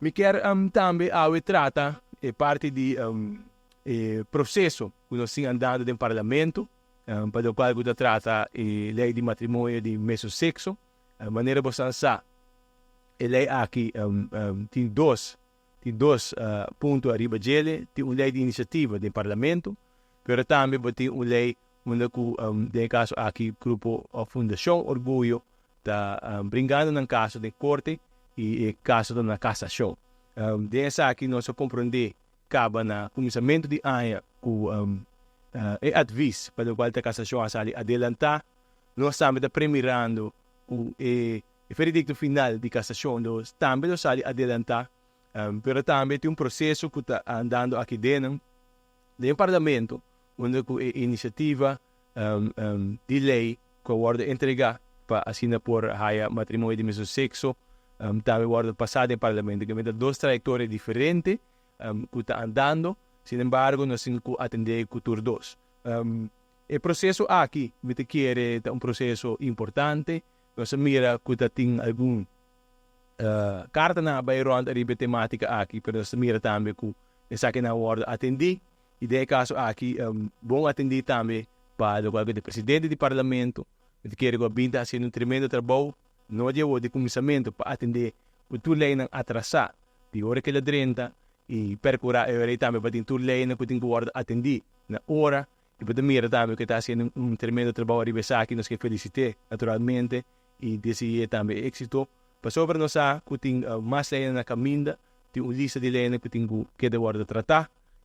Mi quer também a trata parte de processo que nós temos andado no parlamento, para o qual que trata a lei de matrimônio de mesmo sexo, a maneira você sabe, a lei aqui tem dois pontos arriba dele, tem uma lei de iniciativa do parlamento, mas também tem uma lei onde tem caso aqui grupo a fundação orgulho está brincando no caso de corte e caso da cassação. Dessa aqui nós compreender acaba na começamento de ano com adviso para o qual a cassação a sair adelantar, nós estamos premiando o veredicto final de cassação, nós também sair adelantar, mas também tem processo que está andando aqui dentro do parlamento, onde a iniciativa de lei que vai entregar para assinar por a matrimônio de mesmo sexo, também vai passar no parlamento, que tem duas trajetórias diferentes que está andando, sin embargo, nós temos que atender com os dois. O processo aqui, me quer um processo importante, nós mira que tem algum carta na bairro de temática aqui, mas nós mira também que essa que não vai atender, e de caso aqui, bom atender também para o presidente do parlamento, que quer que vinda fazendo tremendo trabalho, não deu de começamento para atender o tu lei não atrasar, de hora que ele 30, e percurar a também para ter tu lei não tem que atender na hora, e para mira também que está fazendo tremendo trabalho a ribesar aqui, nós que felicitar naturalmente, e decidir também êxito, para sobre nós que tem mais lei na caminho, tem uma lista de lei que tem que tratar,